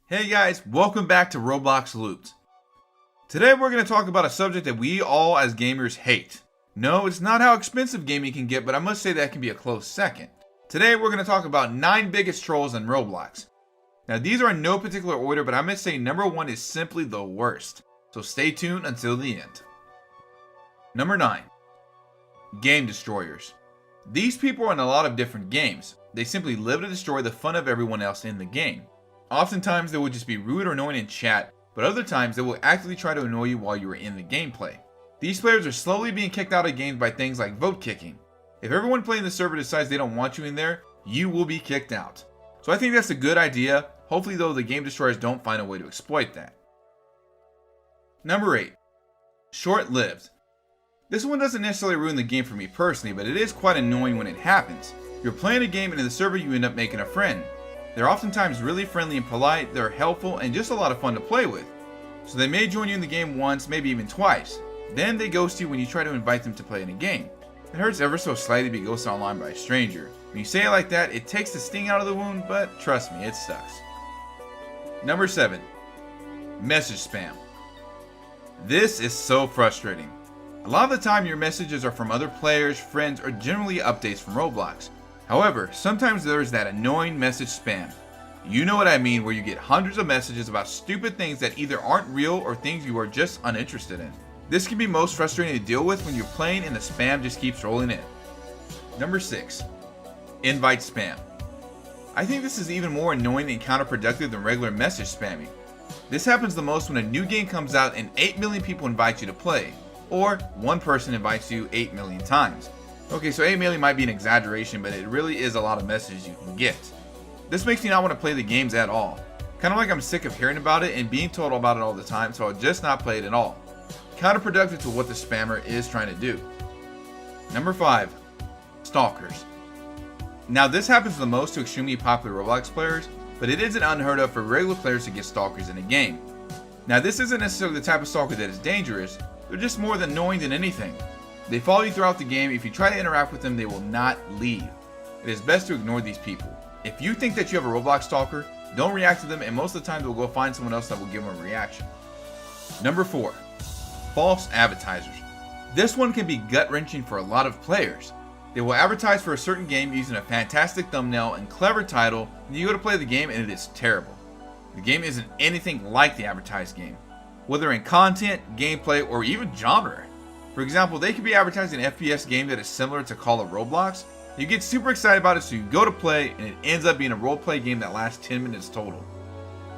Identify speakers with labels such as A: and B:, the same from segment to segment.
A: Hey guys, welcome back to ROBLOX Looped. Today we're going to talk about a subject that we all as gamers hate. No, it's not how expensive gaming can get, but I must say that can be a close second. Today we're going to talk about 9 biggest trolls in Roblox. Now these are in no particular order, but I must say number 1 is simply the worst. So stay tuned until the end. Number 9. Game Destroyers. These people are in a lot of different games. They simply live to destroy the fun of everyone else in the game. Oftentimes they will just be rude or annoying in chat, but other times they will actively try to annoy you while you are in the gameplay. These players are slowly being kicked out of games by things like vote kicking. If everyone playing the server decides they don't want you in there, you will be kicked out. So I think that's a good idea. Hopefully though the game destroyers don't find a way to exploit that. Number 8. Shortlived. This one doesn't necessarily ruin the game for me personally, but it is quite annoying when it happens. You're playing a game and in the server you end up making a friend. They're oftentimes really friendly and polite, they're helpful, and just a lot of fun to play with. So they may join you in the game once, maybe even twice. Then they ghost you when you try to invite them to play in a game. It hurts ever so slightly to be ghosted online by a stranger. When you say it like that, it takes the sting out of the wound, but trust me, it sucks. Number 7. Message spam. This is so frustrating. A lot of the time your messages are from other players, friends, or generally updates from Roblox. However, sometimes there's that annoying message spam. You know what I mean, where you get hundreds of messages about stupid things that either aren't real or things you are just uninterested in. This can be most frustrating to deal with when you're playing and the spam just keeps rolling in. Number 6. Invite spam. I think this is even more annoying and counterproductive than regular message spamming. This happens the most when a new game comes out and 8 million people invite you to play, or one person invites you 8 million times. Okay, so 8 million might be an exaggeration, but it really is a lot of messages you can get. This makes me not want to play the games at all. Kind of like I'm sick of hearing about it and being told about it all the time, so I'll just not play it at all. Counterproductive to what the spammer is trying to do. Number 5. Stalkers. Now this happens the most to extremely popular Roblox players, but it isn't unheard of for regular players to get stalkers in a game. Now this isn't necessarily the type of stalker that is dangerous, they're just more than annoying than anything. They follow you throughout the game. If you try to interact with them, they will not leave. It is best to ignore these people. If you think that you have a Roblox stalker, don't react to them, and most of the time they'll go find someone else that will give them a reaction. Number 4. False advertisers. This one can be gut-wrenching for a lot of players. They will advertise for a certain game using a fantastic thumbnail and clever title, and you go to play the game and it is terrible. The game isn't anything like the advertised game, whether in content, gameplay, or even genre. For example, they could be advertising an FPS game that is similar to Call of Roblox. You get super excited about it, so you go to play, and it ends up being a roleplay game that lasts 10 minutes total.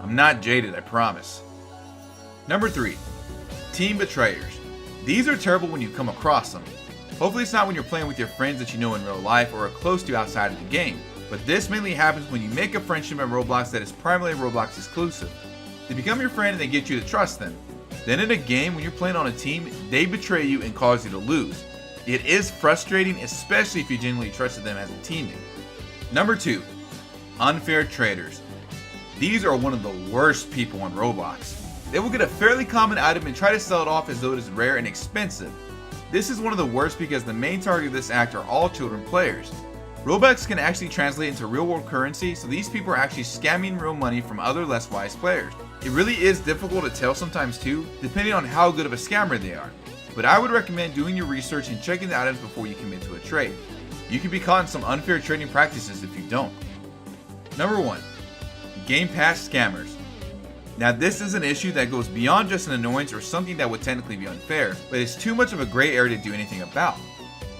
A: I'm not jaded, I promise. Number 3. Team betrayers. These are terrible when you come across them. Hopefully it's not when you're playing with your friends that you know in real life or are close to outside of the game, but this mainly happens when you make a friendship in Roblox that is primarily Roblox exclusive. They become your friend and they get you to trust them. Then in a game, when you're playing on a team, they betray you and cause you to lose. It is frustrating, especially if you genuinely trusted them as a teammate. Number 2. Unfair traders. These are one of the worst people on Roblox. They will get a fairly common item and try to sell it off as though it is rare and expensive. This is one of the worst because the main target of this act are all children players. Robux can actually translate into real world currency, so these people are actually scamming real money from other less wise players. It really is difficult to tell sometimes too, depending on how good of a scammer they are. But I would recommend doing your research and checking the items before you commit to a trade. You could be caught in some unfair trading practices if you don't. Number 1. Game Pass scammers. Now this is an issue that goes beyond just an annoyance or something that would technically be unfair, but it's too much of a gray area to do anything about.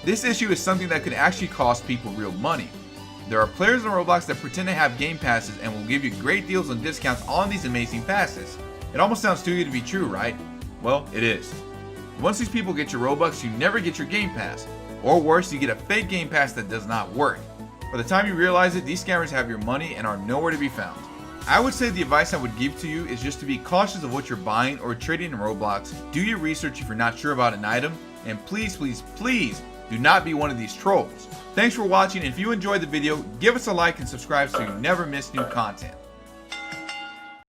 A: This issue is something that could actually cost people real money. There are players in Roblox that pretend to have game passes and will give you great deals and discounts on these amazing passes. It almost sounds too good to be true, right? Well, it is. Once these people get your Robux, you never get your game pass. Or worse, you get a fake game pass that does not work. By the time you realize it, these scammers have your money and are nowhere to be found. I would say the advice I would give to you is just to be cautious of what you're buying or trading in Roblox. Do your research if you're not sure about an item, and please, please, please do not be one of these trolls. Thanks for watching, and if you enjoyed the video, give us a like and subscribe so you never miss new content.